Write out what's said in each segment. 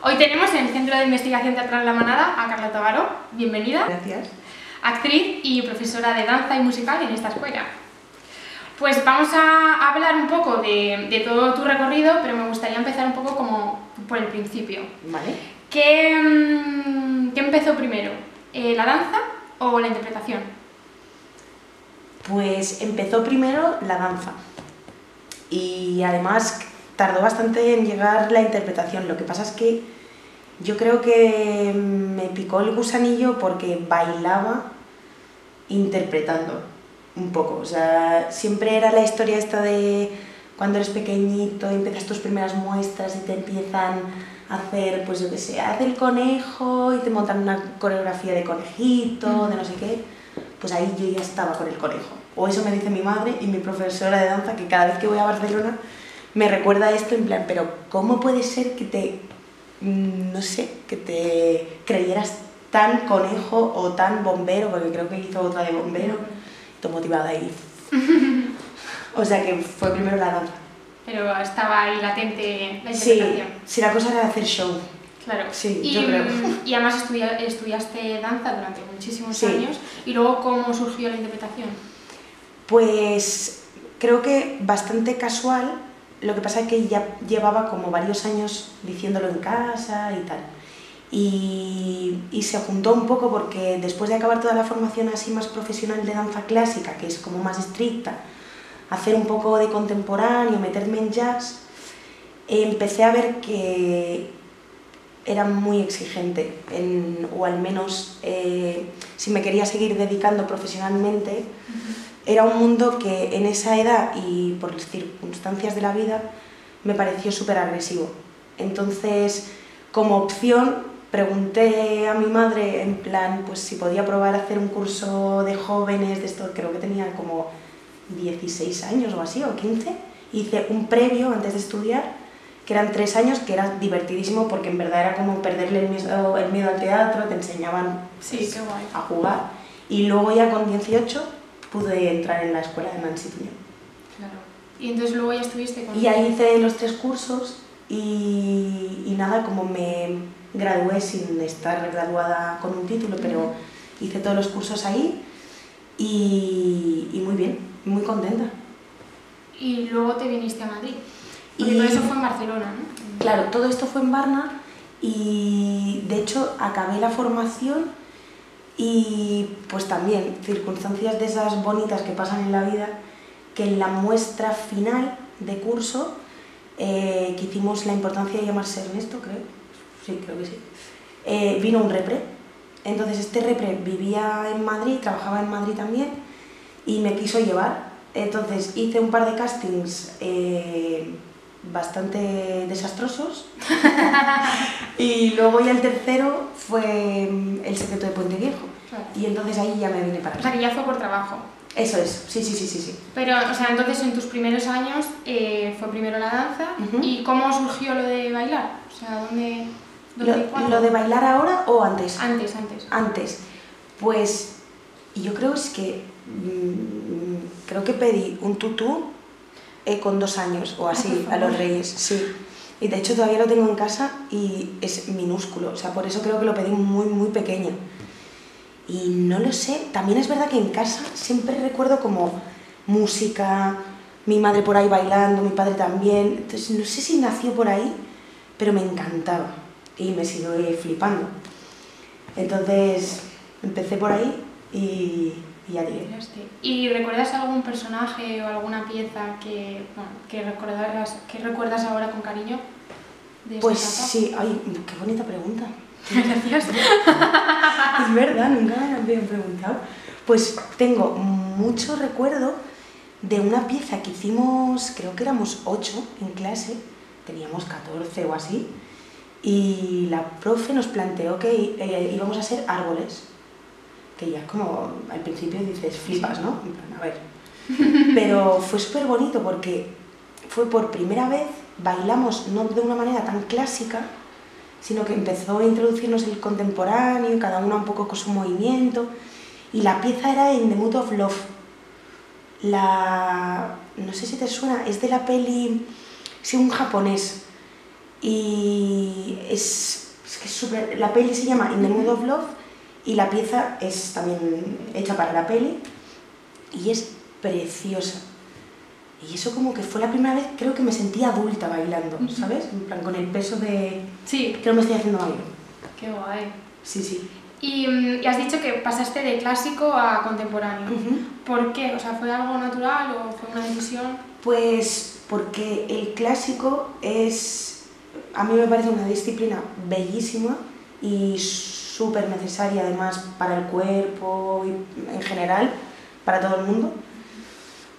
Hoy tenemos en el Centro de Investigación Teatral La Manada a Carla Tavaro, bienvenida. Gracias. Actriz y profesora de danza y musical en esta escuela. Pues vamos a hablar un poco de todo tu recorrido, pero me gustaría empezar un poco como por el principio. Vale. ¿Qué empezó primero? ¿La danza o la interpretación? Pues empezó primero la danza y además tardó bastante en llegar la interpretación. Lo que pasa es que yo creo que me picó el gusanillo porque bailaba interpretando un poco. O sea, siempre era la historia esta de cuando eres pequeñito y empiezas tus primeras muestras y te empiezan a hacer, pues yo qué sé, haz el conejo y te montan una coreografía de conejito, de no sé qué. Pues ahí yo ya estaba con el conejo. O eso me dice mi madre y mi profesora de danza, que cada vez que voy a Barcelona me recuerda esto en plan, pero ¿cómo puede ser que te, no sé, que te creyeras tan conejo o tan bombero? Porque creo que hizo otra de bombero, todo motivada ahí. O sea que fue primero la danza. Pero estaba ahí latente la interpretación. Sí, la cosa era hacer show. Claro. Sí, yo creo. Y además estudiaste danza durante muchísimos años. ¿Y luego cómo surgió la interpretación? Pues creo que bastante casual. Lo que pasa es que ya llevaba como varios años diciéndolo en casa y tal. Y se juntó un poco porque después de acabar toda la formación así más profesional de danza clásica, que es como más estricta, hacer un poco de contemporáneo, meterme en jazz, empecé a ver que era muy exigente, o al menos si me quería seguir dedicando profesionalmente, era un mundo que en esa edad y por las circunstancias de la vida me pareció súper agresivo. Entonces, como opción, pregunté a mi madre en plan, pues si podía probar a hacer un curso de jóvenes, de esto, creo que tenía como 16 años o así, o 15. Hice un previo antes de estudiar, que eran 3 años, que era divertidísimo porque en verdad era como perderle el miedo al teatro, te enseñaban pues, qué guay. a jugar. Y luego ya con 18 pude entrar en la escuela de Nancy Tuñón. Claro. Y entonces luego ya estuviste con... Y ahí hice los 3 cursos y nada, como me gradué sin estar graduada con un título, pero hice todos los cursos ahí y muy bien, muy contenta. Y luego te viniste a Madrid. Porque todo eso fue en Barcelona, ¿no? Claro, todo esto fue en Barna y de hecho acabé la formación y pues también circunstancias de esas bonitas que pasan en la vida, que en la muestra final de curso que hicimos la importancia de llamarse Ernesto, creo, sí, creo que sí, vino un repre. Entonces este repre vivía en Madrid, trabajaba en Madrid también y me quiso llevar. Entonces hice un par de castings bastante desastrosos y luego ya el tercero fue El secreto de Puente Viejo. Claro. Y entonces ahí ya me vine para acá. O sea que ya fue por trabajo. Eso es, sí. Pero, o sea, entonces en tus primeros años fue primero la danza. ¿Y cómo surgió lo de bailar? O sea, ¿dónde ¿Lo de bailar ahora o antes? Antes. Antes. Pues yo creo es que creo que pedí un tutú con 2 años o así a los Reyes, sí. Y de hecho todavía lo tengo en casa y es minúsculo, o sea, por eso creo que lo pedí muy pequeño. Y no lo sé, también es verdad que en casa siempre recuerdo como música, mi madre por ahí bailando, mi padre también, entonces no sé si nació por ahí, pero me encantaba y me sigue flipando. Entonces empecé por ahí y ya llegué. ¿Y recuerdas algún personaje o alguna pieza que recuerdas ahora con cariño? Pues sí, ay, qué bonita pregunta. Gracias. Es verdad, nunca me habían preguntado. Pues tengo mucho recuerdo de una pieza que hicimos, creo que éramos 8 en clase, teníamos 14 o así, y la profe nos planteó que íbamos a ser árboles, que ya como al principio dices flipas, ¿no? En plan, a ver. Pero fue súper bonito porque fue por primera vez, bailamos no de una manera tan clásica, sino que empezó a introducirnos el contemporáneo, cada una un poco con su movimiento, y la pieza era In the Mood of Love. No sé si te suena, es de la peli, sí, un japonés, y es que es súper... La peli se llama In the Mood of Love y la pieza es también hecha para la peli y es preciosa. Y eso como que fue la primera vez, creo que me sentí adulta bailando, ¿sabes? En plan, con el peso de... Sí. Que no me estoy haciendo mayor. Qué guay. Sí, sí. Y has dicho que pasaste de clásico a contemporáneo. ¿Por qué? O sea, ¿fue algo natural o fue una decisión? Pues porque el clásico es... A mí me parece una disciplina bellísima y súper necesaria además para el cuerpo y en general, para todo el mundo.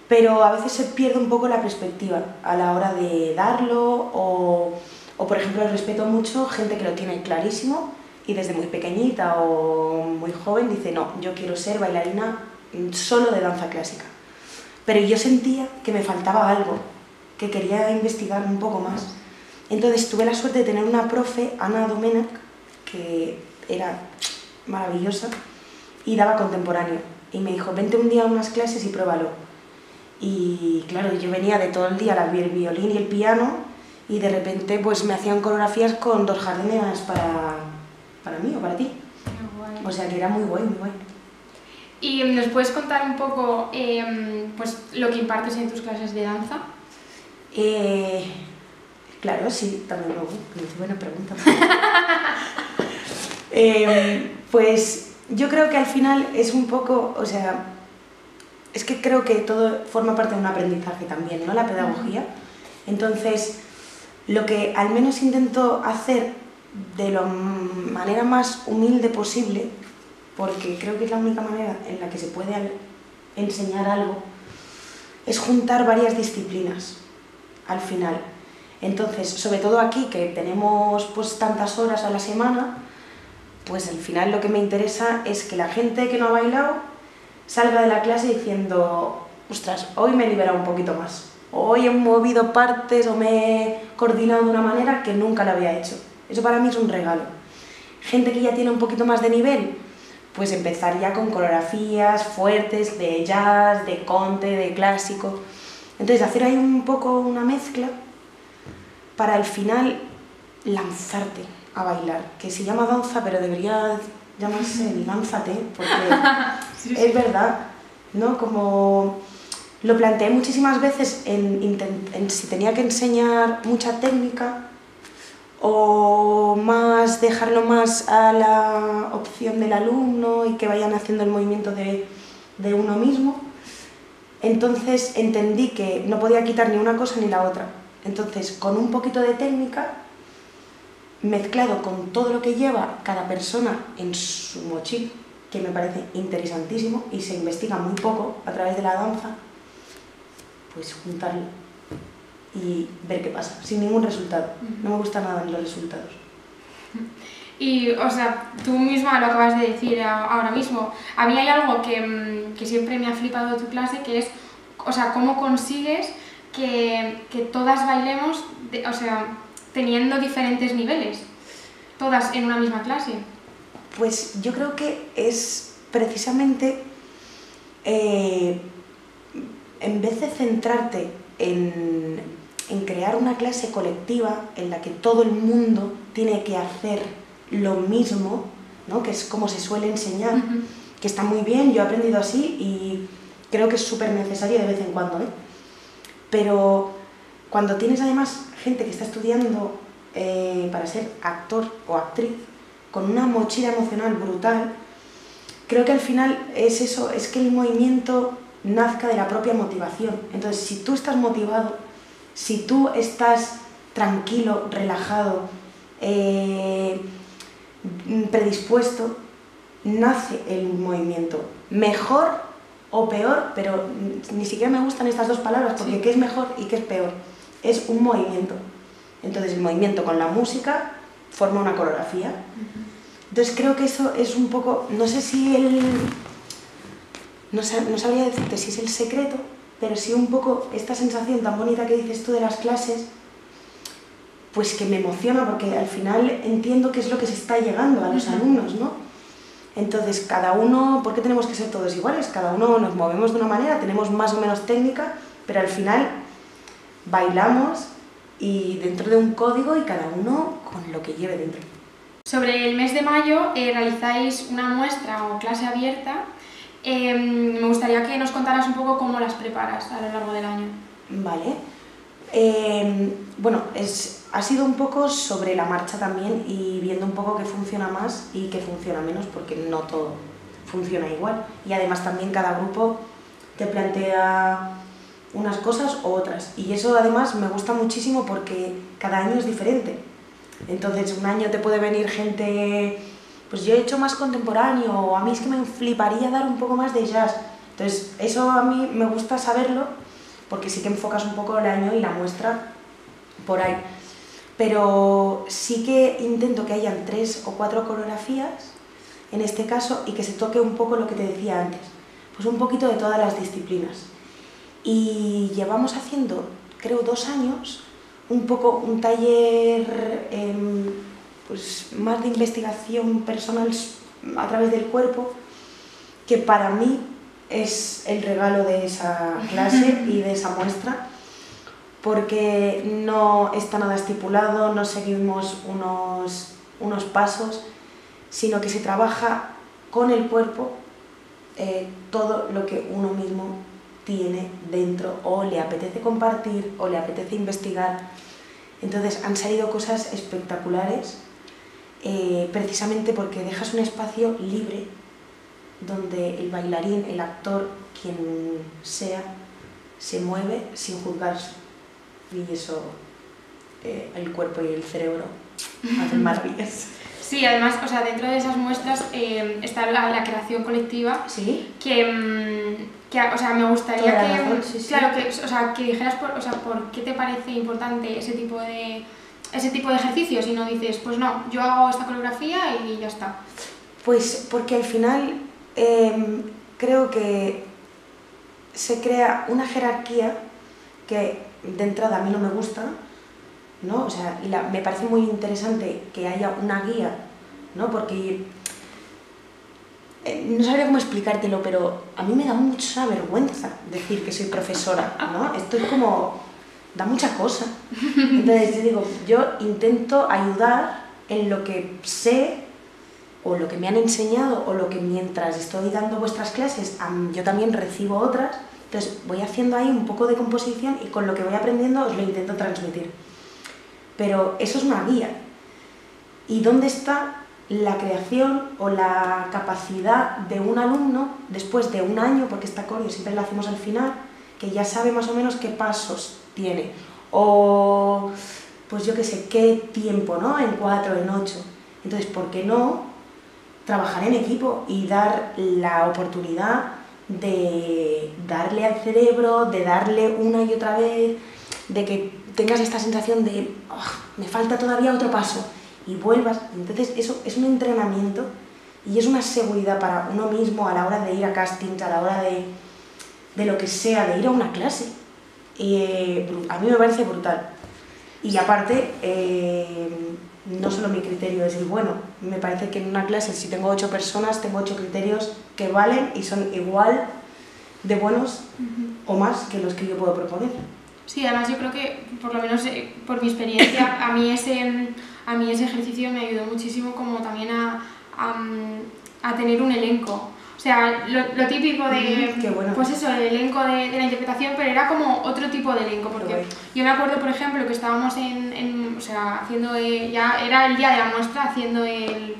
Pero a veces se pierde un poco la perspectiva a la hora de darlo o por ejemplo, respeto mucho gente que lo tiene clarísimo y desde muy pequeñita o muy joven dice no, yo quiero ser bailarina solo de danza clásica. Pero yo sentía que me faltaba algo, que quería investigar un poco más. Entonces tuve la suerte de tener una profe, Ana Domènech, que era maravillosa y daba contemporáneo. Y me dijo, vente un día a unas clases y pruébalo. Y claro, yo venía de todo el día el violín y el piano y de repente pues me hacían coreografías con 2 jardineras para mí o para ti. Qué guay. O sea que era muy guay, muy guay. ¿Y nos puedes contar un poco pues, lo que impartes en tus clases de danza? Claro, sí, también me buena pregunta. Pues yo creo que al final es un poco, o sea, es que creo que todo forma parte de un aprendizaje también, ¿no? La pedagogía. Entonces, lo que al menos intento hacer de la manera más humilde posible, porque creo que es la única manera en la que se puede enseñar algo, es juntar varias disciplinas al final. Entonces, sobre todo aquí, que tenemos pues tantas horas a la semana, pues al final lo que me interesa es que la gente que no ha bailado salga de la clase diciendo, ostras, hoy me he liberado un poquito más, hoy he movido partes o me he coordinado de una manera que nunca lo había hecho. Eso para mí es un regalo. Gente que ya tiene un poquito más de nivel, pues empezar ya con coreografías fuertes de jazz, de conte, de clásico. Entonces hacer ahí un poco una mezcla para al final lanzarte a bailar, que se llama danza, pero debería llamarse lánzate, porque sí. Es verdad, ¿no? Como lo planteé muchísimas veces en si tenía que enseñar mucha técnica o más dejarlo más a la opción del alumno y que vayan haciendo el movimiento de uno mismo. Entonces entendí que no podía quitar ni una cosa ni la otra. Entonces, con un poquito de técnica, mezclado con todo lo que lleva cada persona en su mochila, que me parece interesantísimo y se investiga muy poco a través de la danza, pues juntarlo y ver qué pasa, sin ningún resultado. No me gusta nada en los resultados. Y, o sea, tú misma lo acabas de decir ahora mismo. A mí hay algo que siempre me ha flipado de tu clase, que es, o sea, cómo consigues que todas bailemos, o sea, teniendo diferentes niveles, todas en una misma clase. Pues yo creo que es precisamente, en vez de centrarte en crear una clase colectiva en la que todo el mundo tiene que hacer lo mismo, ¿no? Que es como se suele enseñar, que está muy bien, yo he aprendido así y creo que es súper necesario de vez en cuando, ¿eh? Pero cuando tienes además gente que está estudiando para ser actor o actriz, con una mochila emocional brutal, creo que al final es eso, es que el movimiento nazca de la propia motivación. Entonces, si tú estás motivado, si tú estás tranquilo, relajado, predispuesto, nace el movimiento. Mejor o peor, pero ni siquiera me gustan estas dos palabras, porque sí. ¿Qué es mejor y qué es peor? Es un movimiento. Entonces el movimiento con la música forma una coreografía. Entonces creo que eso es un poco, no sé si no sabría decirte si es el secreto, pero sí un poco esta sensación tan bonita que dices tú de las clases, pues que me emociona porque al final entiendo qué es lo que se está llegando a los alumnos, ¿no? Entonces cada uno, ¿por qué tenemos que ser todos iguales? Cada uno nos movemos de una manera, tenemos más o menos técnica, pero al final bailamos y dentro de un código y cada uno con lo que lleve dentro. Sobre el mes de mayo realizáis una muestra o clase abierta. Me gustaría que nos contaras un poco cómo las preparas a lo largo del año. Vale. Bueno, ha sido un poco sobre la marcha también y viendo un poco qué funciona más y qué funciona menos, porque no todo funciona igual. Y además también cada grupo te plantea unas cosas u otras. Y eso además me gusta muchísimo porque cada año es diferente. Entonces un año te puede venir gente, pues yo he hecho más contemporáneo, o a mí es que me fliparía dar un poco más de jazz. Entonces eso a mí me gusta saberlo, porque sí que enfocas un poco el año y la muestra por ahí. Pero sí que intento que hayan 3 o 4 coreografías, en este caso, y que se toque un poco lo que te decía antes, pues un poquito de todas las disciplinas. Y llevamos haciendo, creo, 2 años, un poco un taller pues más de investigación personal a través del cuerpo, que para mí es el regalo de esa clase y de esa muestra, porque no está nada estipulado, no seguimos unos pasos, sino que se trabaja con el cuerpo todo lo que uno mismo tiene dentro o le apetece compartir o le apetece investigar. Entonces han salido cosas espectaculares, precisamente porque dejas un espacio libre donde el bailarín, el actor, quien sea, se mueve sin juzgarse. Y eso, el cuerpo y el cerebro hacen maravillas. Sí, además, o sea, dentro de esas muestras está la creación colectiva. ¿Sí? O sea, me gustaría que, sí, claro, o sea, que dijeras por qué te parece importante ese tipo de ejercicios y no dices, pues no, yo hago esta coreografía y ya está. Pues porque al final creo que se crea una jerarquía que de entrada a mí no me gusta, ¿no? O sea, me parece muy interesante que haya una guía, ¿no? Porque no sabría cómo explicártelo, pero a mí me da mucha vergüenza decir que soy profesora, ¿no? Esto es como, da mucha cosa. Entonces yo digo, yo intento ayudar en lo que sé o lo que me han enseñado o lo que mientras estoy dando vuestras clases yo también recibo otras. Entonces voy haciendo ahí un poco de composición y con lo que voy aprendiendo os lo intento transmitir. Pero eso es una guía. ¿Y dónde está la creación o la capacidad de un alumno después de un año, porque esta coreo siempre la hacemos al final, que ya sabe más o menos qué pasos tiene? O, pues yo qué sé, qué tiempo, ¿no? En 4, en 8. Entonces, ¿por qué no trabajar en equipo y dar la oportunidad de darle al cerebro, de darle una y otra vez, de que tengas esta sensación de me falta todavía otro paso y vuelvas? Entonces eso es un entrenamiento y es una seguridad para uno mismo a la hora de ir a castings, a la hora de lo que sea, de ir a una clase. A mí me parece brutal. Y aparte, no solo mi criterio es el bueno, me parece que en una clase, si tengo 8 personas, tengo 8 criterios que valen y son igual de buenos o más que los que yo puedo proponer. Sí, además yo creo que, por lo menos por mi experiencia, a mí ese ejercicio me ayudó muchísimo como también a tener un elenco. O sea, lo típico de, bueno. pues eso, el elenco de la interpretación, pero era como otro tipo de elenco, porque yo me acuerdo, por ejemplo, que estábamos o sea, haciendo, ya era el día de la muestra, haciendo el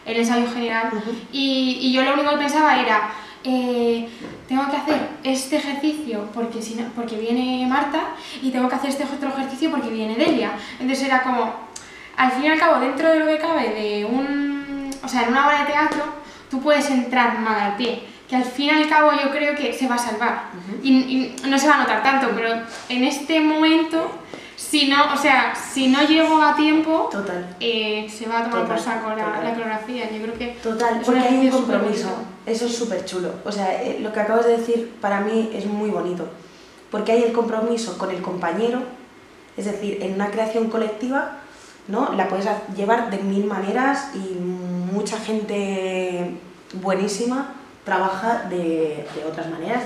ensayo general, y yo lo único que pensaba era, tengo que hacer este ejercicio porque viene Marta, y tengo que hacer este otro ejercicio porque viene Delia. Entonces era como, al fin y al cabo, dentro de lo que cabe o sea, en una obra de teatro, tú puedes entrar mal al pie, que al fin y al cabo yo creo que se va a salvar. Y no se va a notar tanto, pero en este momento, si no llego a tiempo, se va a tomar por saco la coreografía. Yo creo que porque hay un compromiso. Eso es súper chulo. O sea, lo que acabas de decir para mí es muy bonito, porque hay el compromiso con el compañero, es decir, en una creación colectiva, ¿no? La puedes llevar de 1000 maneras y mucha gente buenísima trabaja de otras maneras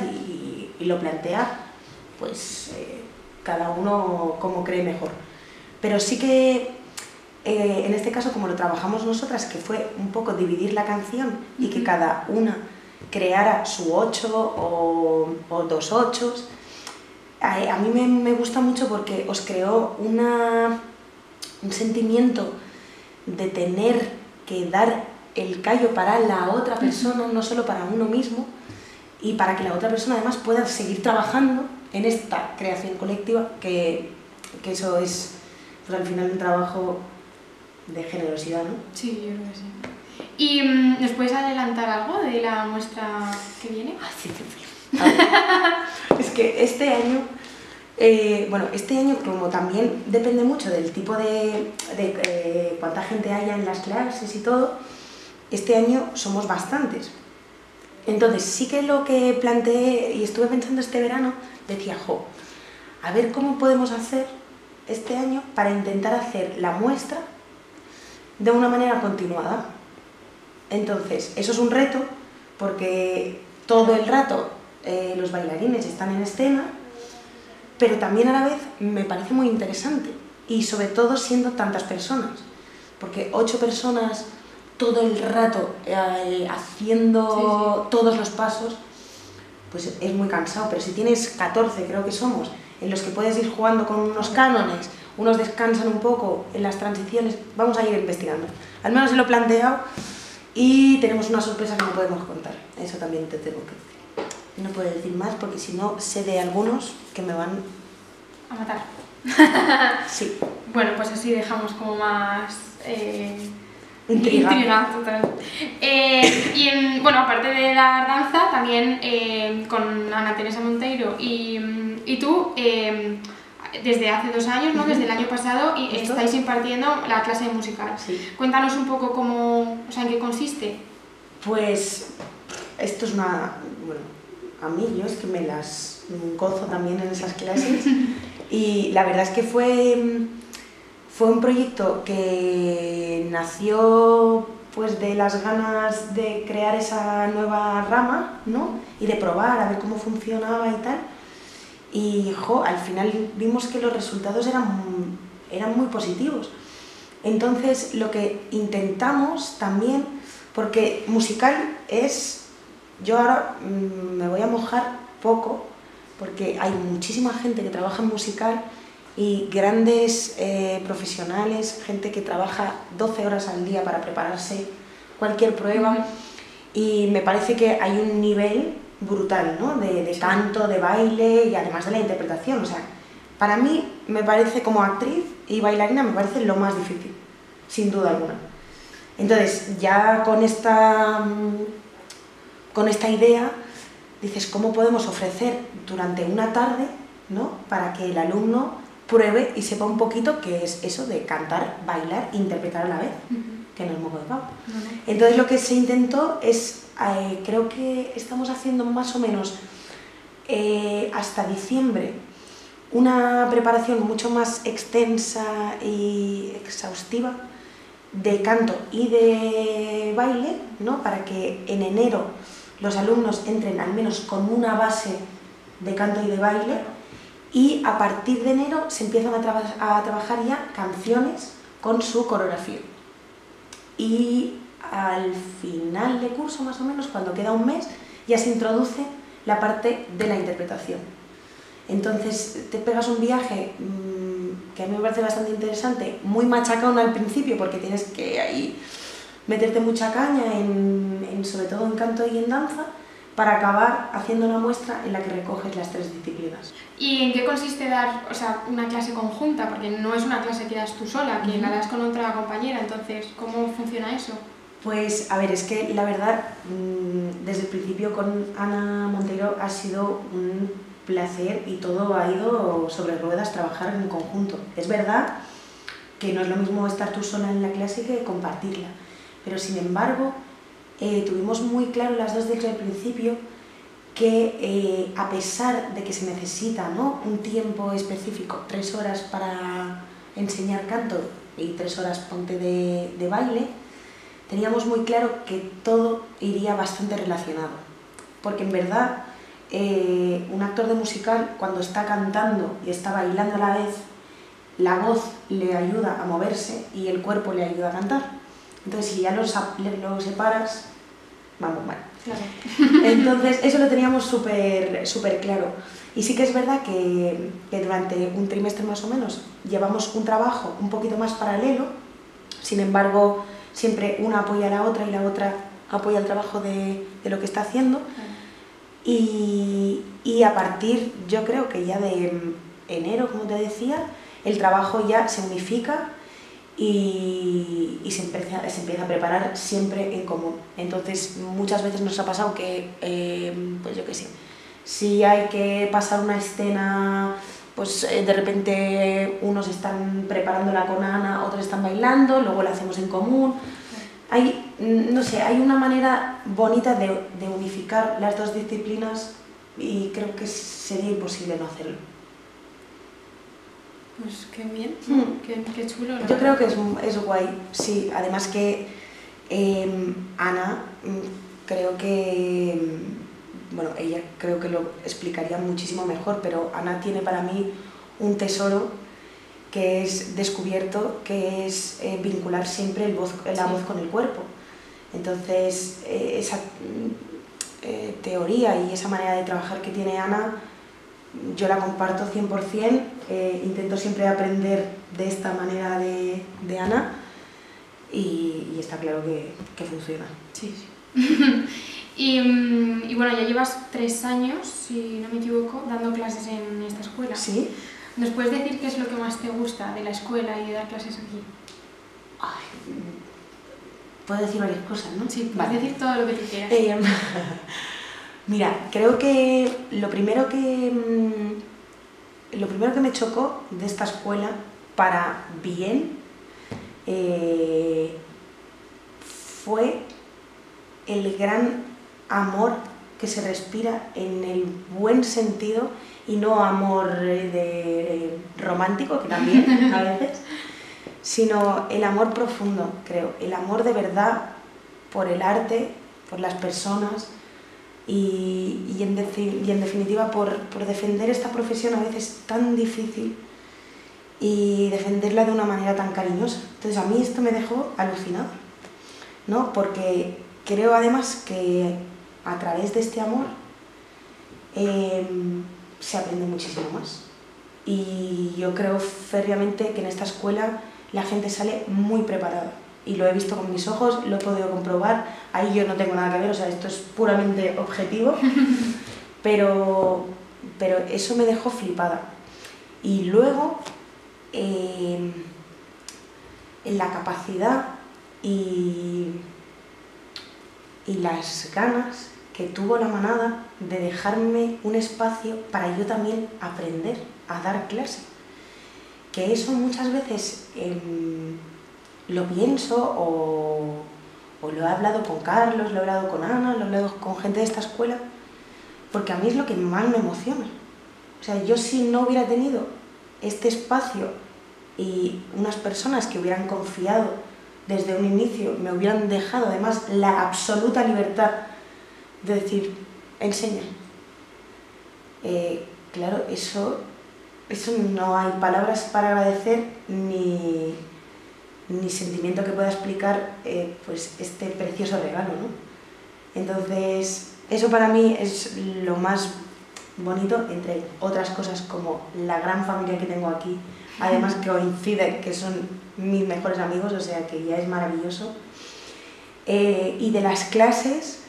y lo plantea pues cada uno como cree mejor. Pero sí que en este caso, como lo trabajamos nosotras, que fue un poco dividir la canción y que cada una creara su 8 o 2 ochos, a mí me gusta mucho porque os creó un sentimiento de tener que dar el callo para la otra persona, no solo para uno mismo, y para que la otra persona además pueda seguir trabajando en esta creación colectiva, que eso es pues, al final un trabajo de generosidad, ¿no? Sí, yo creo que sí. ¿Y nos puedes adelantar algo de la muestra que viene? Ah, sí. Es que este año, este año como también depende mucho del tipo de cuánta gente haya en las clases y todo, este año somos bastantes. Entonces sí que lo que planteé y estuve pensando este verano, decía, a ver cómo podemos hacer este año para intentar hacer la muestra de una manera continuada. Entonces, eso es un reto porque todo el rato los bailarines están en escena, pero también a la vez me parece muy interesante y sobre todo siendo tantas personas, porque 8 personas todo el rato haciendo todos los pasos, pues es muy cansado, pero si tienes 14, creo que somos, en los que puedes ir jugando con unos cánones, unos descansan un poco en las transiciones, vamos a ir investigando. Al menos se lo he planteado y tenemos una sorpresa que no podemos contar, eso también te tengo que decir. No puedo decir más porque si no sé de algunos que me van a matar. Sí. Bueno, pues así dejamos como más intriga total. Bueno, aparte de la danza, también con Ana Teresa Monteiro y tú, desde hace 2 años, ¿no? Desde el año pasado, estáis impartiendo la clase de musical. Sí. Cuéntanos un poco cómo, o sea, en qué consiste. Pues esto es una... Bueno, a mí yo es que me las gozo también en esas clases y la verdad es que fue un proyecto que nació pues de las ganas de crear esa nueva rama, ¿no? Y de probar a ver cómo funcionaba y tal. Y al final vimos que los resultados eran muy positivos. Entonces lo que intentamos también, porque musical es... Yo ahora me voy a mojar poco, porque hay muchísima gente que trabaja en musical y grandes profesionales, gente que trabaja 12 horas al día para prepararse cualquier prueba, y me parece que hay un nivel brutal, ¿no? de canto, de baile y además de la interpretación. O sea, para mí me parece, como actriz y bailarina, me parece lo más difícil, sin duda alguna. Entonces, ya con esta idea, dices, ¿cómo podemos ofrecer durante una tarde, ¿no? Para que el alumno pruebe y sepa un poquito qué es eso de cantar, bailar e interpretar a la vez, que no es moco de pavo. Entonces lo que se intentó es, creo que estamos haciendo más o menos hasta diciembre una preparación mucho más extensa y exhaustiva de canto y de baile, ¿no? Para que en enero los alumnos entren al menos con una base de canto y de baile, y a partir de enero se empiezan a trabajar ya canciones con su coreografía. Y al final de curso, más o menos, cuando queda un mes, ya se introduce la parte de la interpretación. Entonces te pegas un viaje que a mí me parece bastante interesante, muy machacón al principio, porque tienes que ahí meterte mucha caña, sobre todo en canto y en danza, para acabar haciendo una muestra en la que recoges las 3 disciplinas. ¿Y en qué consiste dar, o sea, una clase conjunta? Porque no es una clase que das tú sola, que la das con otra compañera, entonces, ¿cómo funciona eso? Pues, a ver, es que la verdad, desde el principio con Ana Monteiro ha sido un placer y todo ha ido sobre ruedas, trabajar en conjunto. Es verdad que no es lo mismo estar tú sola en la clase que compartirla, pero sin embargo tuvimos muy claro las dos desde el principio que a pesar de que se necesita, ¿no?, un tiempo específico, 3 horas para enseñar canto y 3 horas ponte de baile, teníamos muy claro que todo iría bastante relacionado, porque en verdad un actor de musical, cuando está cantando y está bailando a la vez, la voz le ayuda a moverse y el cuerpo le ayuda a cantar. Entonces, si ya lo separas, vamos mal. Claro. Entonces, eso lo teníamos súper claro. Y sí que es verdad que durante un trimestre más o menos llevamos un trabajo un poquito más paralelo, sin embargo, siempre una apoya a la otra y la otra apoya el trabajo de lo que está haciendo. Y a partir, yo creo que ya de enero, como te decía, el trabajo ya se unifica y se empieza a preparar siempre en común. Entonces, muchas veces nos ha pasado que, pues yo qué sé, si hay que pasar una escena, pues de repente unos están preparándola con Ana, otros están bailando, luego la hacemos en común. No sé, hay una manera bonita de unificar las dos disciplinas y creo que sería imposible no hacerlo. Pues qué bien, qué chulo. Yo creo que es guay, sí. Además que Ana, creo que, bueno, ella creo que lo explicaría muchísimo mejor, pero Ana tiene para mí un tesoro que es descubierto, que es vincular siempre la voz con el cuerpo. Entonces, esa teoría y esa manera de trabajar que tiene Ana, yo la comparto 100%, intento siempre aprender de esta manera de Ana y está claro que funciona. Sí, sí. Y bueno, ya llevas 3 años, si no me equivoco, dando clases en esta escuela. Sí. ¿Nos puedes decir qué es lo que más te gusta de la escuela y de dar clases aquí? Ay, puedo decir varias cosas, ¿no? Sí, puedes decir todo lo que tú quieras. Mira, creo que lo primero que me chocó de esta escuela, para bien, fue el gran amor que se respira en el buen sentido, y no amor romántico, que también a veces, sino el amor profundo, creo, el amor de verdad por el arte, por las personas y en definitiva por defender esta profesión a veces tan difícil y defenderla de una manera tan cariñosa. Entonces a mí esto me dejó alucinado, ¿no? Porque creo además que a través de este amor se aprende muchísimo más. Y yo creo férreamente que en esta escuela la gente sale muy preparada. Y lo he visto con mis ojos, lo he podido comprobar. Ahí yo no tengo nada que ver, o sea, esto es puramente objetivo. Pero eso me dejó flipada. Y luego, en la capacidad y las ganas que tuvo la manada de dejarme un espacio para yo también aprender a dar clase. Que eso muchas veces lo pienso o lo he hablado con Carlos, lo he hablado con Ana, lo he hablado con gente de esta escuela, porque a mí es lo que más me emociona. O sea, yo si no hubiera tenido este espacio y unas personas que hubieran confiado desde un inicio, me hubieran dejado además la absoluta libertad de decir, enseña. Claro, eso no hay palabras para agradecer ni sentimiento que pueda explicar pues este precioso regalo, ¿no? Entonces, eso para mí es lo más bonito, entre otras cosas como la gran familia que tengo aquí, además que coincide que son mis mejores amigos, o sea que ya es maravilloso. Y de las clases,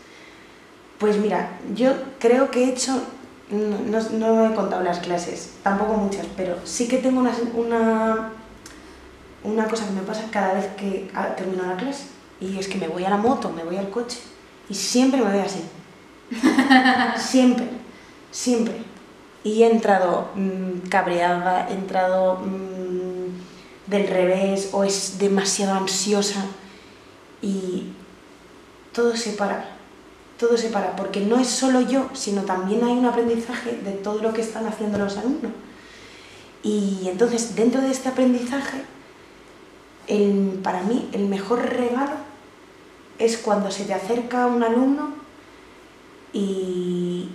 pues mira, yo creo que he hecho, no he contado las clases, tampoco muchas, pero sí que tengo una cosa que me pasa cada vez que termino la clase, y es que me voy a la moto, me voy al coche, y siempre me voy así. Siempre. Y he entrado cabreada, he entrado del revés, o es demasiado ansiosa, y todo se para, porque no es solo yo, sino también hay un aprendizaje de todo lo que están haciendo los alumnos. Y entonces, dentro de este aprendizaje, para mí el mejor regalo es cuando se te acerca un alumno y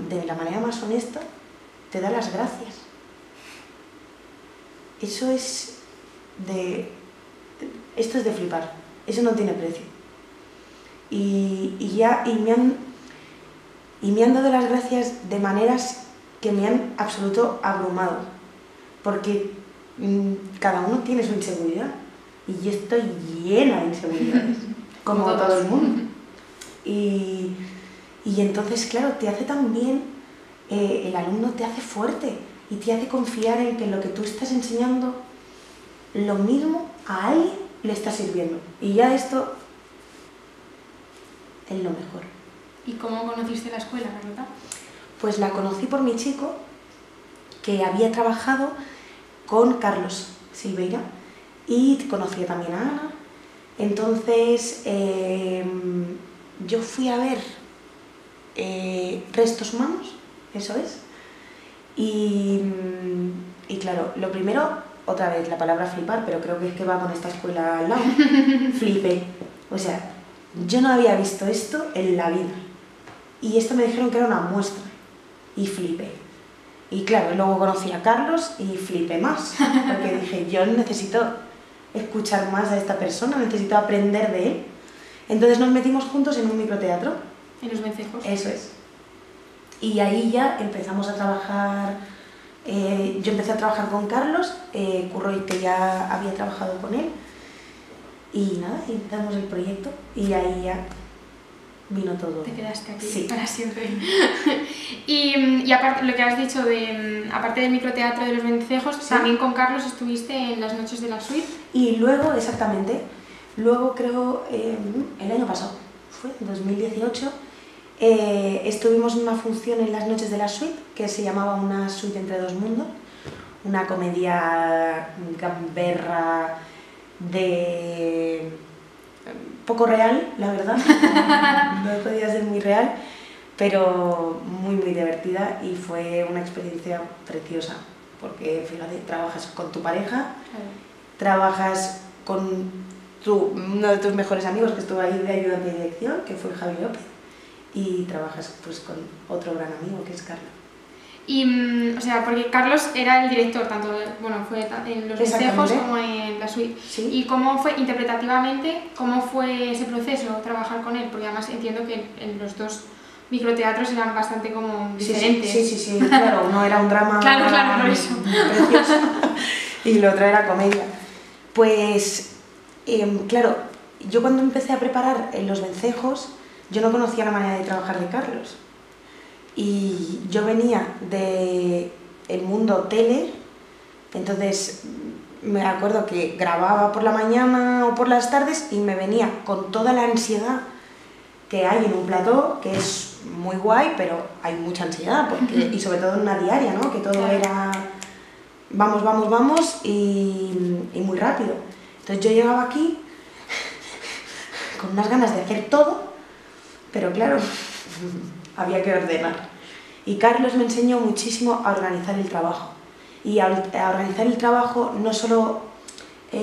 de la manera más honesta te da las gracias. eso es esto es de flipar, eso no tiene precio. Y me han dado las gracias de maneras que me han absoluto abrumado, porque cada uno tiene su inseguridad y yo estoy llena de inseguridades, como todo el mundo. Y entonces, claro, te hace también, el alumno te hace fuerte y te hace confiar en que lo que tú estás enseñando, lo mismo a alguien le está sirviendo. Y ya esto es lo mejor. ¿Y cómo conociste la escuela, Carlota? Pues la conocí por mi chico, que había trabajado con Carlos Silveira, y conocía también a Ana. Entonces yo fui a ver Restos Humanos, eso es, y claro, lo primero, otra vez la palabra flipar, pero creo que es que va con esta escuela al lado, flipé, o sea, yo no había visto esto en la vida, y esto me dijeron que era una muestra, y flipé. Y claro, luego conocí a Carlos y flipé más, porque dije, yo necesito escuchar más a esta persona, necesito aprender de él. Entonces nos metimos juntos en un microteatro. ¿En Los Vencejos? Eso es. Y ahí ya empezamos a trabajar, yo empecé a trabajar con Carlos, Curro, que ya había trabajado con él, y nada, empezamos el proyecto y ahí ya vino todo. Te quedaste aquí, sí, para siempre. Y aparte, lo que has dicho, aparte del microteatro de Los Vencejos, sí, también con Carlos estuviste en las noches de la suite. Y luego, exactamente, luego creo, el año pasado, fue en 2018, estuvimos en una función en las noches de la suite que se llamaba Una suite entre dos mundos, una comedia gamberra de poco real, la verdad, no podía ser muy real, pero muy divertida, y fue una experiencia preciosa, porque fíjate, trabajas con tu pareja, trabajas con uno de tus mejores amigos que estuvo ahí de ayudante de dirección, que fue Javi López, y trabajas pues con otro gran amigo que es Carlos. Y, o sea, porque Carlos era el director, tanto, bueno, fue en Los Vencejos como en la suite. Sí. ¿Y cómo fue, interpretativamente, cómo fue ese proceso, trabajar con él? Porque además entiendo que en los dos microteatros eran bastante como diferentes. Sí, claro, uno era un drama claro, por eso. Precioso, y el otro era comedia. Pues, claro, yo cuando empecé a preparar Los Vencejos, yo no conocía la manera de trabajar de Carlos. Y yo venía del mundo tele, entonces me acuerdo que grababa por la mañana o por las tardes y me venía con toda la ansiedad que hay en un plató, que es muy guay, pero hay mucha ansiedad, porque, y sobre todo en una diaria, ¿no? Que todo era vamos y muy rápido. Entonces yo llegaba aquí con unas ganas de hacer todo, pero claro, había que ordenar. Y Carlos me enseñó muchísimo a organizar el trabajo. Y a organizar el trabajo no solo ¿no?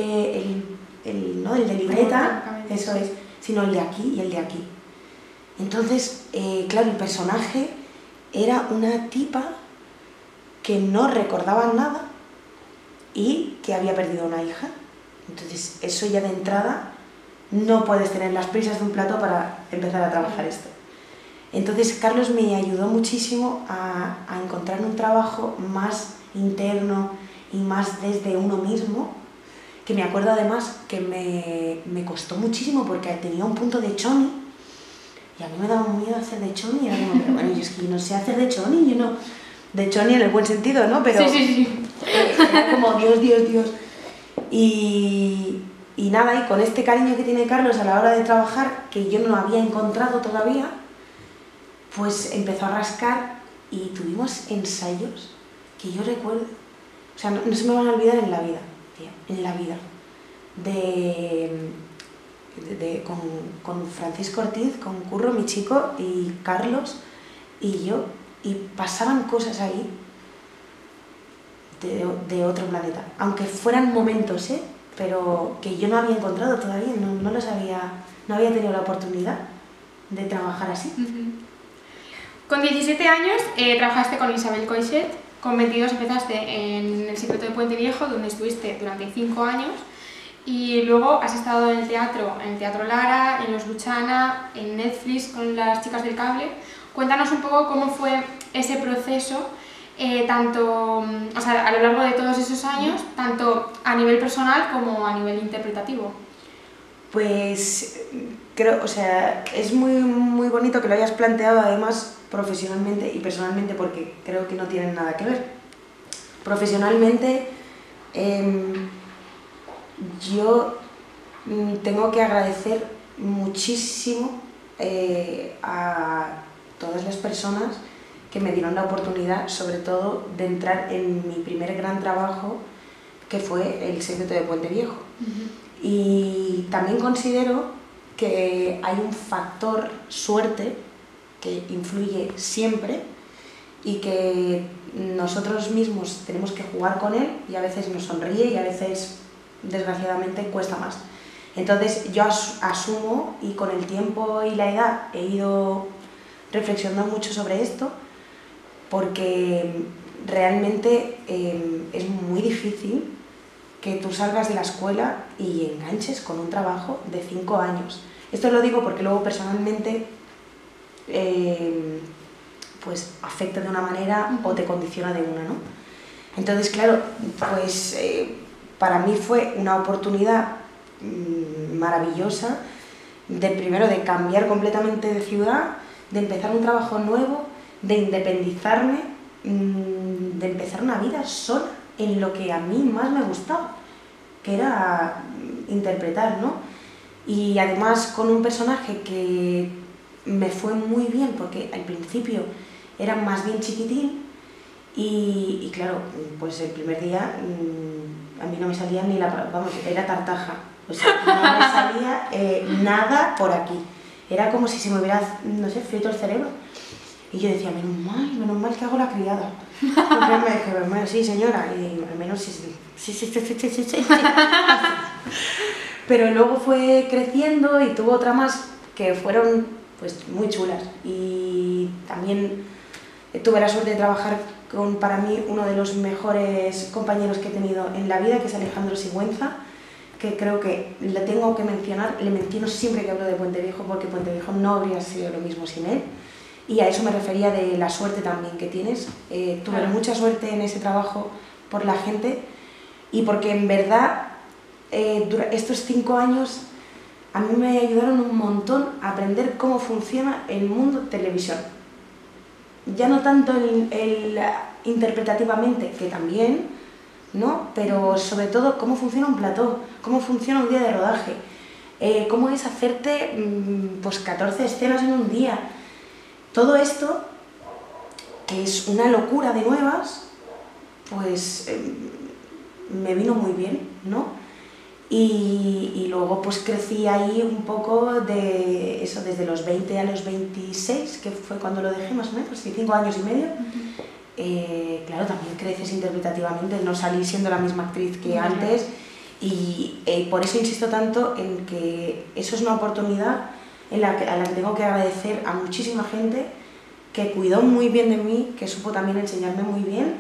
el de libreta, eso es, sino el de aquí y el de aquí. Entonces, claro, el personaje era una tipa que no recordaba nada y que había perdido una hija. Entonces, eso ya de entrada, no puedes tener las prisas de un plató para empezar a trabajar esto. Entonces Carlos me ayudó muchísimo a encontrar un trabajo más interno y más desde uno mismo, que me acuerdo además que me costó muchísimo porque tenía un punto de choni y a mí me daba un miedo hacer de choni, y era como, pero bueno, yo es que no sé hacer de choni, yo no, de choni en el buen sentido, ¿no? Pero sí. Era como Dios. Y nada, y con este cariño que tiene Carlos a la hora de trabajar, que yo no había encontrado todavía, pues empezó a rascar y tuvimos ensayos que yo recuerdo, o sea, no se me van a olvidar en la vida, tía, en la vida, con Francisco Ortiz, con Curro, mi chico, y Carlos y yo, y pasaban cosas ahí de otro planeta, aunque fueran momentos, pero que yo no había encontrado todavía, no había tenido la oportunidad de trabajar así. Con 17 años trabajaste con Isabel Coixet. con 22 empezaste en El secreto de Puente Viejo, donde estuviste durante 5 años, y luego has estado en el Teatro Lara, en Los Luchana, en Netflix con Las chicas del cable. Cuéntanos un poco cómo fue ese proceso, tanto, o sea, a lo largo de todos esos años, tanto a nivel personal como a nivel interpretativo. Pues creo, o sea, es muy bonito que lo hayas planteado además profesionalmente y personalmente, porque creo que no tienen nada que ver. Profesionalmente, yo tengo que agradecer muchísimo a todas las personas que me dieron la oportunidad, sobre todo, de entrar en mi primer gran trabajo, que fue El secreto de Puente Viejo. Y también considero que hay un factor suerte que influye siempre y que nosotros mismos tenemos que jugar con él, y a veces nos sonríe y a veces, desgraciadamente, cuesta más. Entonces yo asumo, y con el tiempo y la edad he ido reflexionando mucho sobre esto, porque realmente es muy difícil que tú salgas de la escuela y enganches con un trabajo de 5 años. Esto lo digo porque luego personalmente pues afecta de una manera o te condiciona de una, ¿no? Entonces, claro, pues para mí fue una oportunidad maravillosa primero de cambiar completamente de ciudad, de empezar un trabajo nuevo, de independizarme, de empezar una vida sola en lo que a mí más me gustaba, que era interpretar, ¿no? Y además con un personaje que me fue muy bien, porque al principio era más bien chiquitín y claro, pues el primer día a mí no me salía ni la... vamos, era tartaja, o sea, no me salía nada por aquí. Era como si se me hubiera, no sé, frito el cerebro. Y yo decía, menos mal que hago la criada. Porque me dije, sí señora, y al menos sí. Pero luego fue creciendo y tuvo otra más que fueron pues muy chulas. Y también tuve la suerte de trabajar con, para mí, uno de los mejores compañeros que he tenido en la vida, que es Alejandro Sigüenza, que creo que le tengo que mencionar, le menciono siempre que hablo de Puente Viejo, porque Puente Viejo no habría sido lo mismo sin él. Y a eso me refería de la suerte también que tienes. Tuve mucha suerte en ese trabajo por la gente y porque en verdad estos 5 años a mí me ayudaron un montón a aprender cómo funciona el mundo televisión. Ya no tanto interpretativamente, que también, ¿no? Pero sobre todo cómo funciona un plató, cómo funciona un día de rodaje, cómo es hacerte pues 14 escenas en un día. Todo esto, que es una locura de nuevas, pues me vino muy bien, ¿no? Y luego pues crecí ahí un poco de eso, desde los 20 a los 26, que fue cuando lo dejé más o menos, 5 años y medio. Claro, también creces interpretativamente, no salí siendo la misma actriz que antes, y por eso insisto tanto en que eso es una oportunidad a la que tengo que agradecer a muchísima gente que cuidó muy bien de mí, que supo también enseñarme muy bien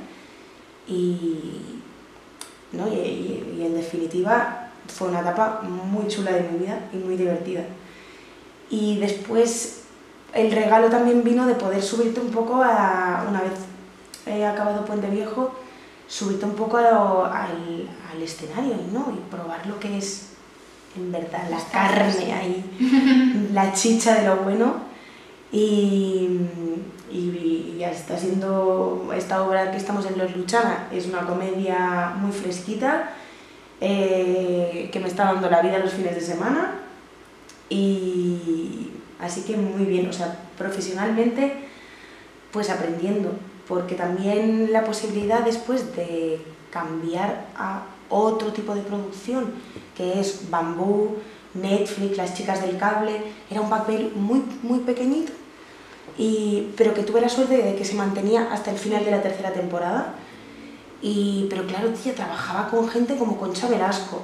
¿no? y en definitiva fue una etapa muy chula de mi vida y muy divertida. Y después el regalo también vino de poder subirte un poco una vez he acabado Puente Viejo, subirte un poco al escenario, ¿no? Y probar lo que es en verdad la carne ahí, la chicha de lo bueno. Y ya está siendo esta obra que estamos en Los Luchana, es una comedia muy fresquita que me está dando la vida los fines de semana, y así que muy bien, o sea, profesionalmente pues aprendiendo, porque también la posibilidad después de cambiar a otro tipo de producción, que es Bambú, Netflix, Las chicas del cable, era un papel muy pequeñito, pero que tuve la suerte de que se mantenía hasta el final de la 3ª temporada. Pero claro, tía, trabajaba con gente como Concha Velasco,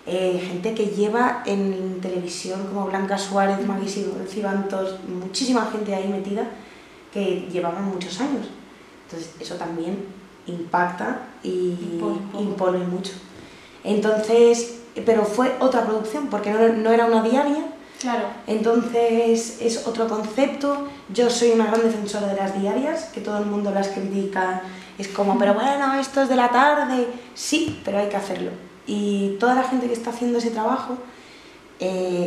gente que lleva en televisión como Blanca Suárez, Maggie Cibantos, muchísima gente ahí metida que llevaban muchos años. Entonces eso también impacta y Impone mucho. Entonces, pero fue otra producción porque no era una diaria. Claro. Entonces es otro concepto. Yo soy una gran defensora de las diarias, que todo el mundo las critica, es como, pero bueno, esto es de la tarde. Sí, pero hay que hacerlo. Y toda la gente que está haciendo ese trabajo,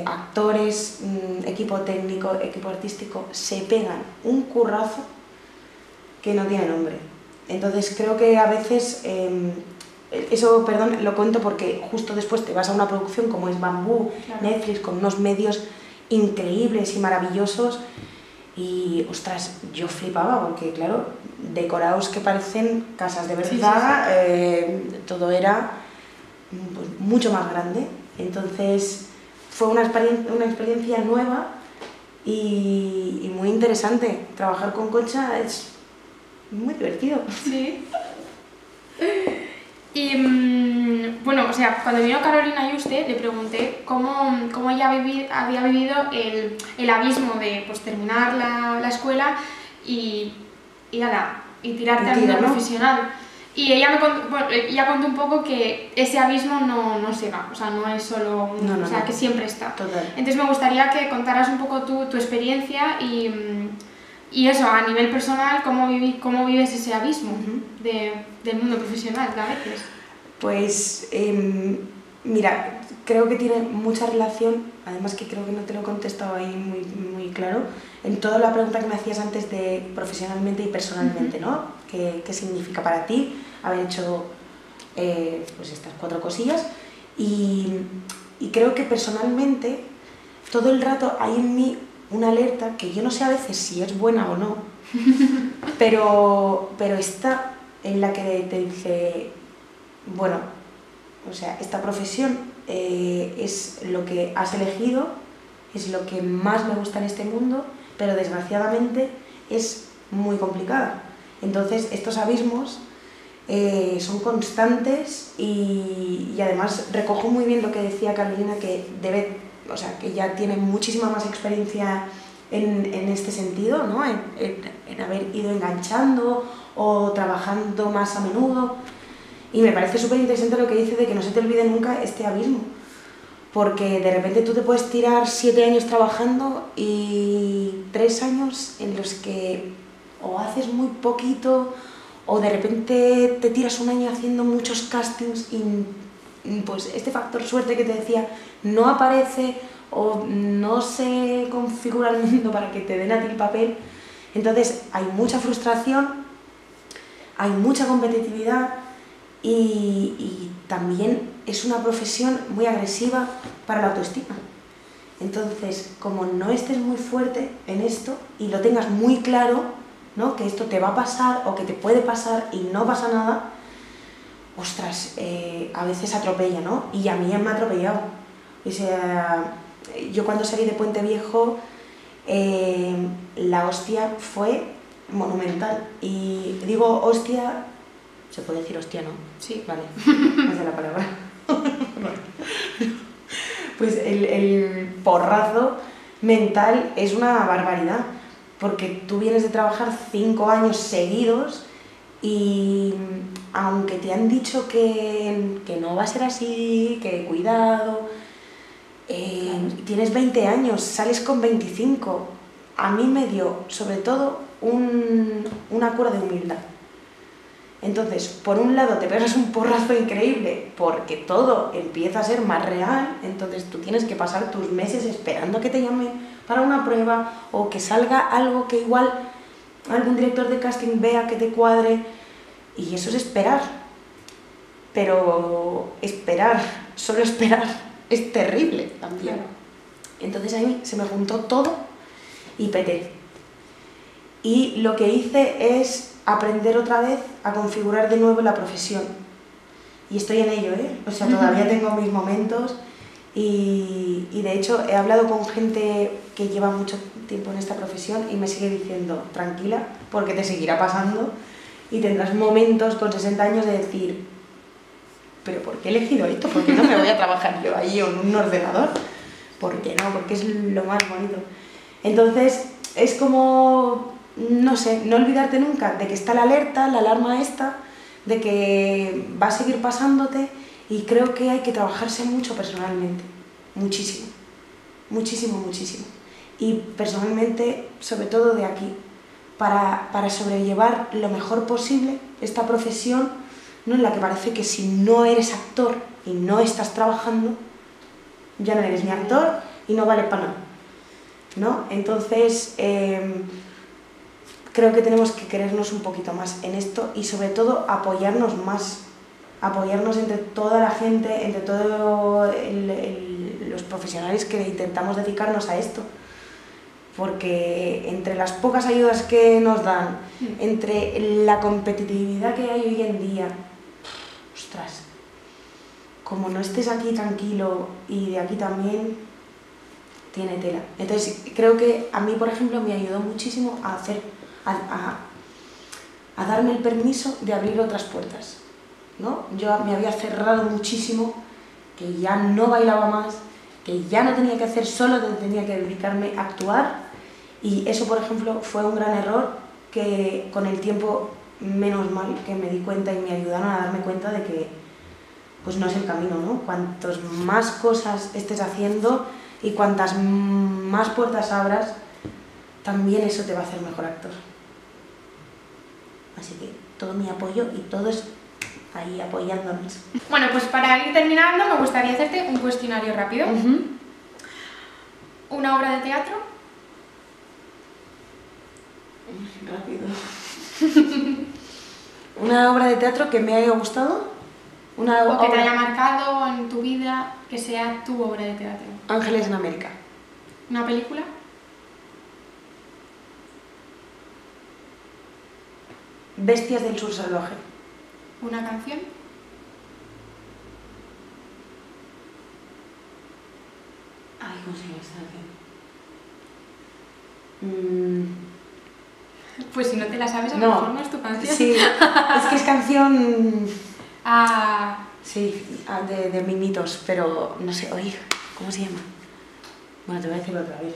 actores, equipo técnico, equipo artístico, se pegan un currazo que no tiene nombre. Entonces creo que a veces, eso, perdón, lo cuento porque justo después te vas a una producción como es Bambú, Claro. Netflix, con unos medios increíbles y maravillosos, y ostras, yo flipaba porque claro, decorados que parecen casas de verdad, todo era pues, mucho más grande. Entonces fue una experiencia nueva y muy interesante. Trabajar con Concha es muy divertido. Sí. Y bueno, o sea, cuando vino Carolina Yuste le pregunté cómo ella había vivido el abismo de pues, terminar la escuela y tirarte al mundo profesional. Y ella contó un poco que ese abismo no se va, o sea, no es solo que siempre está. Total. Entonces me gustaría que contaras un poco tu experiencia y eso, a nivel personal, cómo vives ese abismo del mundo profesional a veces. Pues mira, creo que tiene mucha relación, además que creo que no te lo he contestado ahí muy claro, en toda la pregunta que me hacías antes de profesionalmente y personalmente, ¿no? ¿Qué significa para ti haber hecho pues estas 4 cosillas? Y creo que personalmente todo el rato hay en mí una alerta que yo no sé a veces si es buena o no, pero está en la que te dice, bueno, o sea, esta profesión es lo que has elegido, es lo que más me gusta en este mundo, pero desgraciadamente es muy complicada. Entonces estos abismos son constantes y además recojo muy bien lo que decía Carolina, que que ya tiene muchísima más experiencia en este sentido, ¿no? en haber ido enganchando o trabajando más a menudo. Y me parece súper interesante lo que dice de que no se te olvide nunca este abismo, porque de repente tú te puedes tirar 7 años trabajando y 3 años en los que o haces muy poquito o de repente te tiras un año haciendo muchos castings y pues este factor suerte que te decía no aparece o no se configura el mundo para que te den a ti el papel. Entonces hay mucha frustración, hay mucha competitividad y también es una profesión muy agresiva para la autoestima. Entonces, como no estés muy fuerte en esto y lo tengas muy claro, ¿no? Que esto te va a pasar o que te puede pasar y no pasa nada, ostras, a veces atropella, ¿no? Y a mí me ha atropellado. O sea, yo cuando salí de Puente Viejo, la hostia fue monumental. Y digo hostia, ¿se puede decir hostia, no? Sí. Vale, no sé la palabra. Pues el porrazo mental es una barbaridad, porque tú vienes de trabajar 5 años seguidos y aunque te han dicho que no va a ser así, que cuidado, tienes 20 años, sales con 25, a mí me dio sobre todo una cura de humildad. Entonces, por un lado te pegas un porrazo increíble porque todo empieza a ser más real, entonces tú tienes que pasar tus meses esperando a que te llamen para una prueba o que salga algo que igual algún director de casting vea que te cuadre, y eso es esperar. Pero esperar, solo esperar, es terrible también. Entonces a mí se me juntó todo y peté. Y lo que hice es aprender otra vez a configurar de nuevo la profesión. Y estoy en ello, ¿eh? O sea, todavía tengo mis momentos y de hecho he hablado con gente que lleva mucho tiempo en esta profesión y me sigue diciendo, tranquila, porque te seguirá pasando y tendrás momentos con 60 años de decir, ¿pero por qué he elegido esto? ¿Por qué no me voy a trabajar yo ahí en un ordenador? ¿Por qué no? Porque es lo más bonito. Entonces, es como, no sé, no olvidarte nunca de que está la alerta, la alarma esta, de que va a seguir pasándote y creo que hay que trabajarse mucho personalmente, muchísimo, muchísimo, muchísimo. Y personalmente, sobre todo de aquí, para sobrellevar lo mejor posible esta profesión, ¿no? En la que parece que si no eres actor y no estás trabajando, ya no eres ni actor y no vale para nada, ¿no? Entonces, creo que tenemos que querernos un poquito más en esto y sobre todo apoyarnos más, apoyarnos entre toda la gente, entre todos los profesionales que intentamos dedicarnos a esto. Porque entre las pocas ayudas que nos dan, entre la competitividad que hay hoy en día, ostras, como no estés aquí tranquilo y de aquí también, tiene tela. Entonces creo que a mí, por ejemplo, me ayudó muchísimo a darme el permiso de abrir otras puertas, ¿no? Yo me había cerrado muchísimo, que ya no bailaba más, que ya no tenía que hacer solo, tenía que dedicarme a actuar. Y eso, por ejemplo, fue un gran error que con el tiempo, menos mal, que me di cuenta y me ayudaron a darme cuenta de que pues no es el camino, ¿no? Cuantos más cosas estés haciendo y cuantas más puertas abras, también eso te va a hacer mejor actor. Así que todo mi apoyo y todos ahí apoyándonos. Bueno, pues para ir terminando me gustaría hacerte un cuestionario rápido. ¿Una obra de teatro? Rápido. ¿Una obra de teatro que me haya gustado? O que te haya marcado en tu vida, que sea tu obra de teatro. Ángeles en América. ¿Una película? Bestias del sur salvaje. ¿Una canción? Ay, ¿cómo se llama esta canción? Pues si no te la sabes, a lo mejor no es tu canción. Sí, es que es canción... Ah... Sí, de Mimitos, pero no sé, oye, ¿cómo se llama? Bueno, te voy a decirlo otra vez.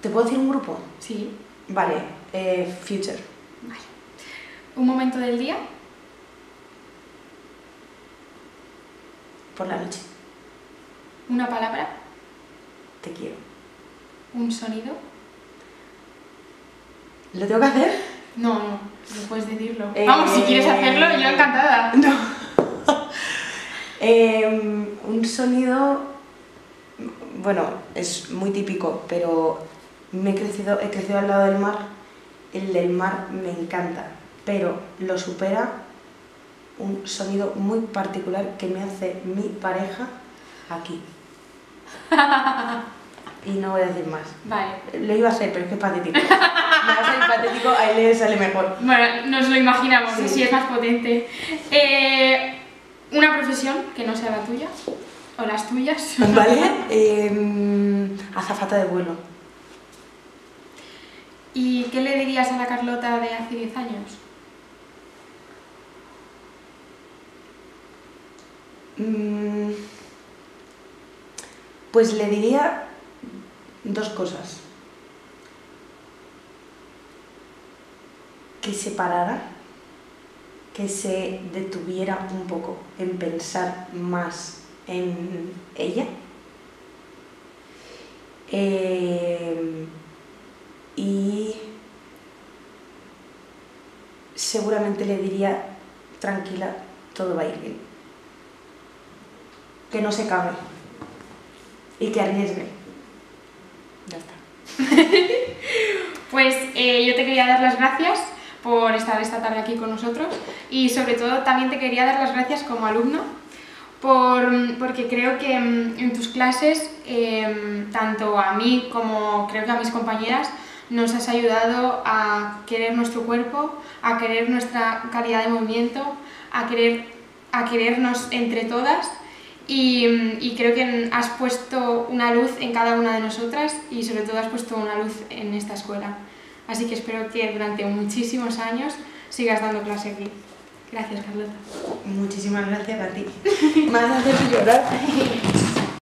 ¿Te puedo decir un grupo? Sí. Vale, Future. Vale. ¿Un momento del día? Por la noche. ¿Una palabra? Te quiero. ¿Un sonido? ¿Lo tengo que hacer? No, no puedes decirlo. Vamos, si quieres hacerlo, yo encantada. No. Un sonido, bueno, es muy típico, pero he crecido al lado del mar. El del mar me encanta, pero lo supera un sonido muy particular que me hace mi pareja aquí. Y no voy a decir más. Vale. Lo iba a hacer, pero es que es patético. Me va a salir patético, a él le sale mejor. Bueno, nos lo imaginamos, Sí. sí, es más potente. Una profesión que no sea la tuya, o las tuyas. ¿Vale? Azafata de vuelo. ¿Y qué le dirías a la Carlota de hace 10 años? Pues le diría dos cosas. Que se parara, que se detuviera un poco en pensar más en ella. Y seguramente le diría, tranquila, todo va a ir bien. Que no se cabe y que arriesgue. Ya está. Pues yo te quería dar las gracias por estar esta tarde aquí con nosotros y sobre todo también te quería dar las gracias como alumno porque creo que en tus clases, tanto a mí como creo que a mis compañeras, nos has ayudado a querer nuestro cuerpo, a querer nuestra calidad de movimiento, a querernos entre todas y creo que has puesto una luz en cada una de nosotras y sobre todo has puesto una luz en esta escuela. Así que espero que durante muchísimos años sigas dando clase aquí. Gracias, Carlota. Muchísimas gracias a ti. Me vas a hacer llorar.